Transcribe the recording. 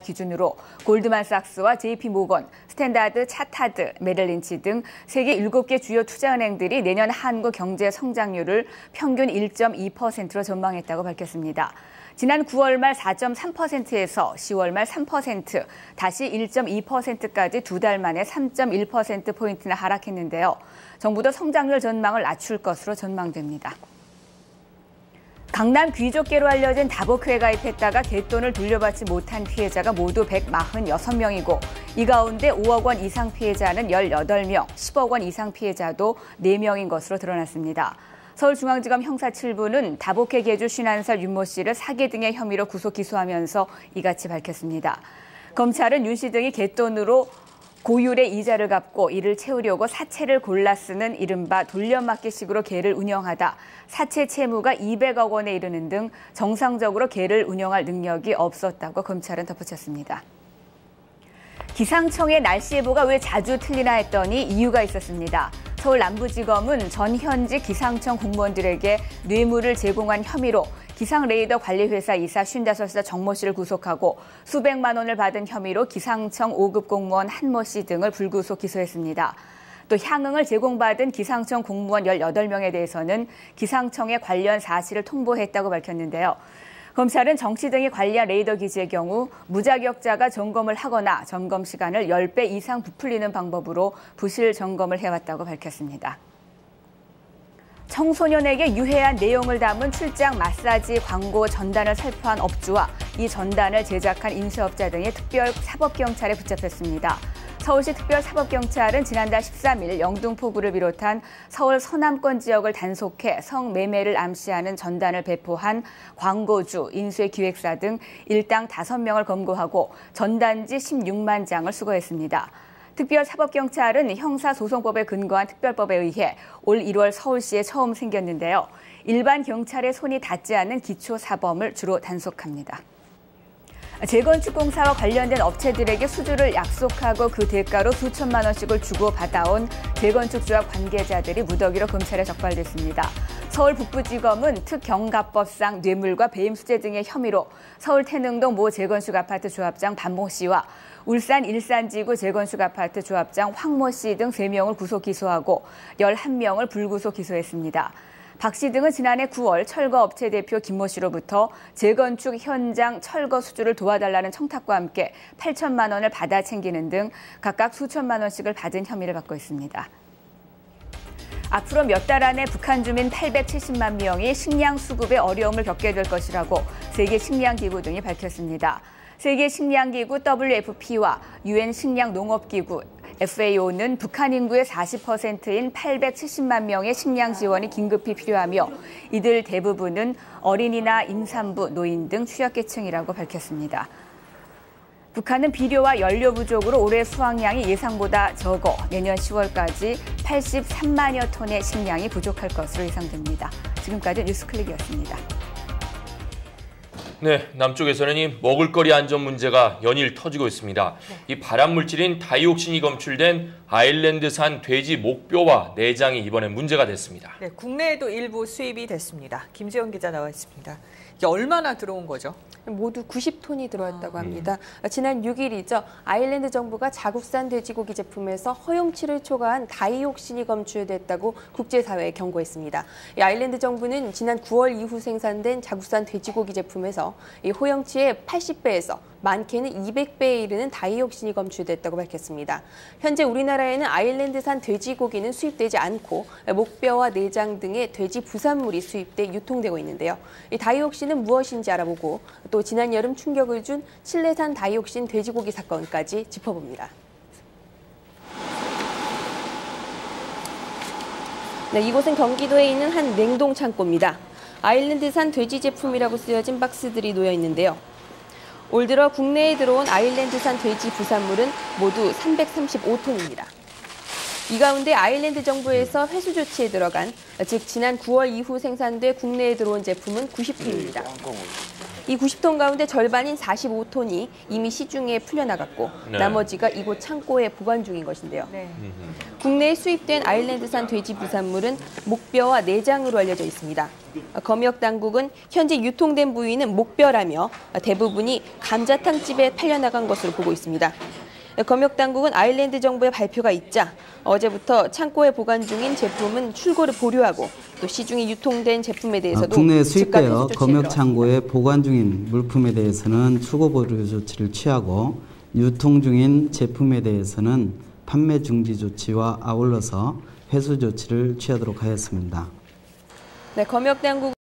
기준으로 골드만삭스와 JP모건, 스탠다드 차타드, 메릴린치 등 세계 7개 주요 투자은행들이 내년 한국 경제 성장률을 평균 1.2%로 전망했다고 밝혔습니다. 지난 9월 말 4.3%에서 10월 말 3%, 다시 1.2%까지 두 달 만에 3.1%포인트나 하락했는데요. 정부도 성장률 전망을 낮출 것으로 전망됩니다. 강남 귀족계로 알려진 다복회에 가입했다가 갯돈을 돌려받지 못한 피해자가 모두 146명이고 이 가운데 5억 원 이상 피해자는 18명, 10억 원 이상 피해자도 4명인 것으로 드러났습니다. 서울중앙지검 형사 7부는 다복회 계주 51살 윤모 씨를 사기 등의 혐의로 구속 기소하면서 이같이 밝혔습니다. 검찰은 윤 씨 등이 갯돈으로 고율의 이자를 갚고 이를 채우려고 사채를 골라 쓰는 이른바 돌려막기식으로 계를 운영하다 사채 채무가 200억 원에 이르는 등 정상적으로 계를 운영할 능력이 없었다고 검찰은 덧붙였습니다. 기상청의 날씨 예보가 왜 자주 틀리나 했더니 이유가 있었습니다. 서울 남부지검은 전 현직 기상청 공무원들에게 뇌물을 제공한 혐의로 기상레이더 관리회사 이사 55살 정모 씨를 구속하고 수백만 원을 받은 혐의로 기상청 5급 공무원 한모 씨 등을 불구속 기소했습니다. 또 향응을 제공받은 기상청 공무원 18명에 대해서는 기상청에 관련 사실을 통보했다고 밝혔는데요. 검찰은 정 씨 등이 관리한 레이더 기지의 경우 무자격자가 점검을 하거나 점검 시간을 10배 이상 부풀리는 방법으로 부실 점검을 해왔다고 밝혔습니다. 청소년에게 유해한 내용을 담은 출장 마사지 광고 전단을 살포한 업주와 이 전단을 제작한 인쇄업자 등의 특별사법경찰에 붙잡혔습니다. 서울시 특별사법경찰은 지난달 13일 영등포구를 비롯한 서울 서남권 지역을 단속해 성매매를 암시하는 전단을 배포한 광고주, 인쇄기획사 등 일당 5명을 검거하고 전단지 16만 장을 수거했습니다. 특별사법경찰은 형사소송법에 근거한 특별법에 의해 올 1월 서울시에 처음 생겼는데요. 일반 경찰의 손이 닿지 않는 기초사범을 주로 단속합니다. 재건축 공사와 관련된 업체들에게 수주를 약속하고 그 대가로 수천만 원씩을 주고 받아온 재건축조합 관계자들이 무더기로 검찰에 적발됐습니다. 서울 북부지검은 특경가법상 뇌물과 배임수재 등의 혐의로 서울 태능동 모 재건축 아파트 조합장 반모 씨와 울산 일산지구 재건축 아파트 조합장 황모 씨 등 3명을 구속 기소하고 11명을 불구속 기소했습니다. 박 씨 등은 지난해 9월 철거업체 대표 김모 씨로부터 재건축 현장 철거 수주를 도와달라는 청탁과 함께 8천만 원을 받아 챙기는 등 각각 수천만 원씩을 받은 혐의를 받고 있습니다. 앞으로 몇 달 안에 북한 주민 870만 명이 식량 수급에 어려움을 겪게 될 것이라고 세계식량기구 등이 밝혔습니다. 세계식량기구 WFP와 UN 식량농업기구 FAO는 북한 인구의 40%인 870만 명의 식량 지원이 긴급히 필요하며 이들 대부분은 어린이나 임산부, 노인 등 취약계층이라고 밝혔습니다. 북한은 비료와 연료 부족으로 올해 수확량이 예상보다 적어 내년 10월까지 83만여 톤의 식량이 부족할 것으로 예상됩니다. 지금까지 뉴스클릭이었습니다. 네, 남쪽에서는 이 먹을거리 안전 문제가 연일 터지고 있습니다. 이 발암물질인 다이옥신이 검출된 아일랜드산 돼지 목뼈와 내장이 이번에 문제가 됐습니다. 네, 국내에도 일부 수입이 됐습니다. 김지영 기자 나와 있습니다. 이게 얼마나 들어온 거죠? 모두 90톤이 들어왔다고 합니다. 지난 6일이죠. 아일랜드 정부가 자국산 돼지고기 제품에서 허용치를 초과한 다이옥신이 검출됐다고 국제사회에 경고했습니다. 이 아일랜드 정부는 지난 9월 이후 생산된 자국산 돼지고기 제품에서 이 허용치의 80배에서 많게는 200배에 이르는 다이옥신이 검출됐다고 밝혔습니다. 현재 우리나라에는 아일랜드산 돼지고기는 수입되지 않고 목뼈와 내장 등의 돼지 부산물이 수입돼 유통되고 있는데요. 이 다이옥신은 무엇인지 알아보고 또 지난 여름 충격을 준 칠레산 다이옥신 돼지고기 사건까지 짚어봅니다. 네, 이곳은 경기도에 있는 한 냉동 창고입니다. 아일랜드산 돼지 제품이라고 쓰여진 박스들이 놓여 있는데요. 올 들어 국내에 들어온 아일랜드산 돼지 부산물은 모두 335톤입니다. 이 가운데 아일랜드 정부에서 회수 조치에 들어간, 즉 지난 9월 이후 생산돼 국내에 들어온 제품은 90톤입니다. 이 90톤 가운데 절반인 45톤이 이미 시중에 풀려나갔고 네. 나머지가 이곳 창고에 보관 중인 것인데요. 네. 국내에 수입된 아일랜드산 돼지 부산물은 목뼈와 내장으로 알려져 있습니다. 검역 당국은 현재 유통된 부위는 목뼈라며 대부분이 감자탕집에 팔려나간 것으로 보고 있습니다. 검역 당국은 아일랜드 정부의 발표가 있자 어제부터 창고에 보관 중인 제품은 출고를 보류하고 또 시중에 유통된 제품에 대해서도 국내에 즉각 수입되어 회수 조치를 검역 들어갔습니다. 창고에 보관 중인 물품에 대해서는 출고 보류 조치를 취하고 유통 중인 제품에 대해서는 판매 중지 조치와 아울러서 회수 조치를 취하도록 하였습니다. 네, 검역 당국